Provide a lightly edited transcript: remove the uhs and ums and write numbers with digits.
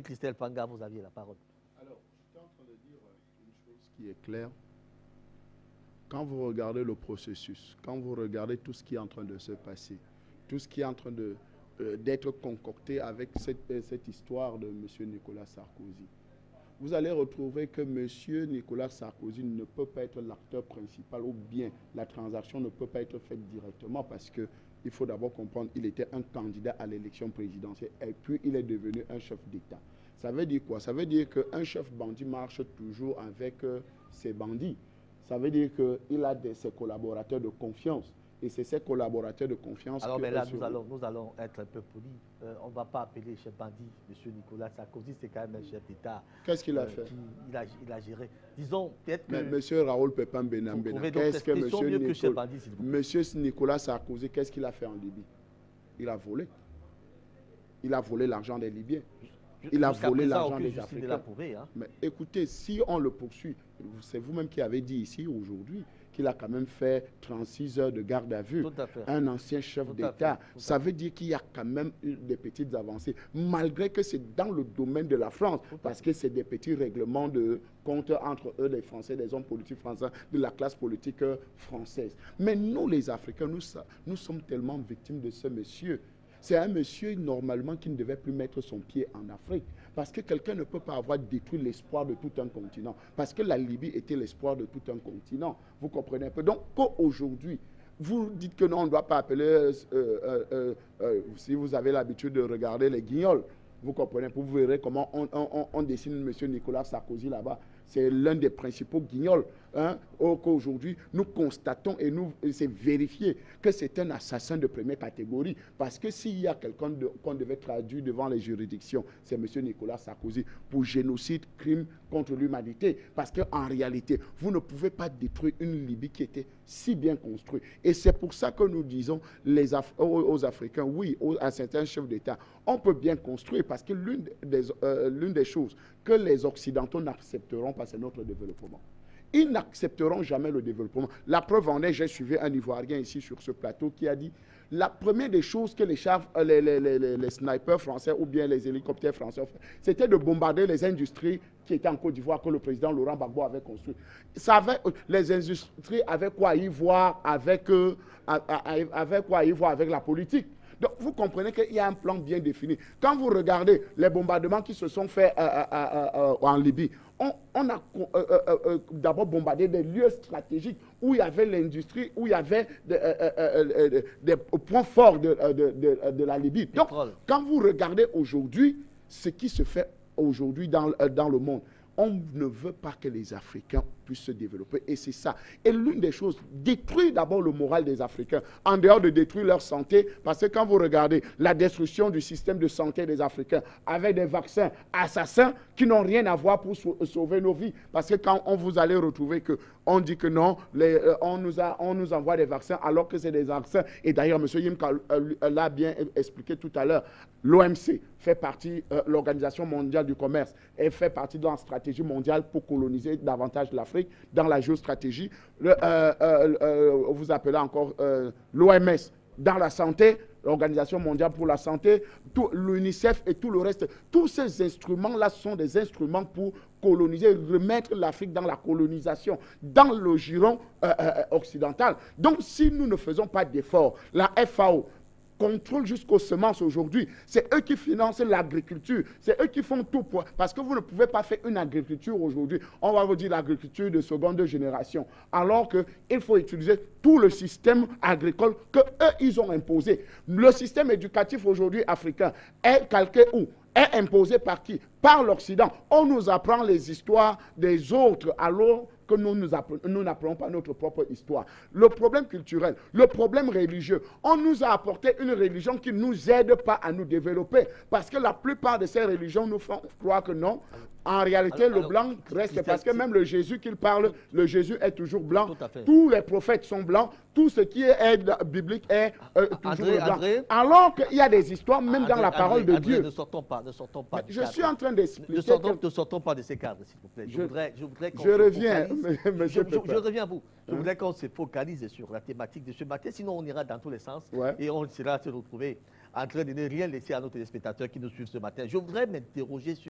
Christelle Panga, vous aviez la parole. Alors, j'étais en train de dire une chose qui est claire. Quand vous regardez le processus, quand vous regardez tout ce qui est en train de se passer, tout ce qui est en train d'être concocté avec cette histoire de M. Nicolas Sarkozy, vous allez retrouver que M. Nicolas Sarkozy ne peut pas être l'acteur principal ou bien la transaction ne peut pas être faite directement parce que il faut d'abord comprendre qu'il était un candidat à l'élection présidentielle et puis il est devenu un chef d'État. Ça veut dire quoi? Ça veut dire qu'un chef bandit marche toujours avec ses bandits. Ça veut dire qu'il a ses collaborateurs de confiance. Et c'est ces collaborateurs de confiance... Alors, mais là, nous allons être un peu polis. On ne va pas appeler chef bandit M. Nicolas Sarkozy, c'est quand même un chef d'État. Qu'est-ce qu'il a fait? Il a géré. Disons, peut-être que... Mais M. Raoul Pépin Benam, qu'est-ce que M. Nicolas Sarkozy, qu'est-ce qu'il a fait en Libye? Il a volé. Il a volé l'argent des Libyens. Il a volé l'argent des Africains. Mais écoutez, si on le poursuit, c'est vous-même qui avez dit ici aujourd'hui qu'il a quand même fait 36 heures de garde à vue. Un ancien chef d'État. Ça veut dire qu'il y a quand même eu des petites avancées, malgré que c'est dans le domaine de la France, parce que c'est des petits règlements de compte entre eux, les Français, des hommes politiques français, de la classe politique française. Mais nous, les Africains, nous sommes tellement victimes de ce monsieur. C'est un monsieur, normalement, qui ne devait plus mettre son pied en Afrique. Parce que quelqu'un ne peut pas avoir détruit l'espoir de tout un continent. Parce que la Libye était l'espoir de tout un continent. Vous comprenez un peu? Donc, qu'aujourd'hui, vous dites que non, on ne doit pas appeler... si vous avez l'habitude de regarder les guignols, vous comprenez, vous verrez comment on dessine M. Nicolas Sarkozy là-bas. C'est l'un des principaux guignols. Qu'aujourd'hui, nous constatons et c'est vérifié que c'est un assassin de première catégorie. Parce que s'il y a quelqu'un qu'on devait traduire devant les juridictions, c'est M. Nicolas Sarkozy pour génocide, crime contre l'humanité. Parce qu'en réalité, vous ne pouvez pas détruire une Libye qui était si bien construite. Et c'est pour ça que nous disons aux Africains, oui, à certains chefs d'État, on peut bien construire parce que l'une des choses que les Occidentaux n'accepteront pas, c'est notre développement. Ils n'accepteront jamais le développement. La preuve en est, j'ai suivi un Ivoirien ici sur ce plateau qui a dit la première des choses que les snipers français ou bien les hélicoptères français ont fait, c'était de bombarder les industries qui étaient en Côte d'Ivoire que le président Laurent Gbagbo avait construit. Les industries avaient quoi y voir avec la politique. Donc, vous comprenez qu'il y a un plan bien défini. Quand vous regardez les bombardements qui se sont faits en Libye, on a d'abord bombardé des lieux stratégiques où il y avait l'industrie, où il y avait des points forts de la Libye. Donc, quand vous regardez aujourd'hui ce qui se fait aujourd'hui dans le monde, on ne veut pas que les Africains puissent se développer. Et c'est ça. Et l'une des choses, détruire d'abord le moral des Africains, en dehors de détruire leur santé, parce que quand vous regardez la destruction du système de santé des Africains, avec des vaccins assassins qui n'ont rien à voir pour sauver nos vies, parce que quand vous allez retrouver qu'on dit que non, on nous envoie des vaccins alors que c'est des vaccins. Et d'ailleurs, M. Yimka l'a bien expliqué tout à l'heure, l'OMC fait partie, l'Organisation mondiale du commerce, et fait partie de la stratégie mondiale pour coloniser davantage l'Afrique. Dans la géostratégie, vous appelez encore l'OMS dans la santé, l'Organisation mondiale pour la santé, l'UNICEF et tout le reste. Tous ces instruments-là sont des instruments pour coloniser, remettre l'Afrique dans la colonisation, dans le giron occidental. Donc, si nous ne faisons pas d'efforts, la FAO contrôle jusqu'aux semences aujourd'hui. C'est eux qui financent l'agriculture. C'est eux qui font tout pour... Parce que vous ne pouvez pas faire une agriculture aujourd'hui. On va vous dire l'agriculture de seconde génération. Alors qu'il faut utiliser tout le système agricole qu'eux, ils ont imposé. Le système éducatif aujourd'hui africain est calqué où? Est imposé par qui? Par l'Occident. On nous apprend les histoires des autres alors que nous n'apprenons pas notre propre histoire. Le problème culturel, le problème religieux, on nous a apporté une religion qui ne nous aide pas à nous développer. Parce que la plupart de ces religions nous font croire que non. En réalité, le blanc reste, parce que même le Jésus qu'il parle, le Jésus est toujours blanc. Tous les prophètes sont blancs. Tout ce qui est biblique est toujours blanc. Alors qu'il y a des histoires, même dans la parole de Dieu. Ne sortons pas. Je suis en train d'expliquer. Ne sortons pas de ces cadres, s'il vous plaît. Je reviens, monsieur je reviens à vous. Je voudrais qu'on se focalise sur la thématique de ce matin, sinon on ira dans tous les sens et on sera se retrouver en train de ne rien laisser à nos téléspectateurs qui nous suivent ce matin. Je voudrais m'interroger sur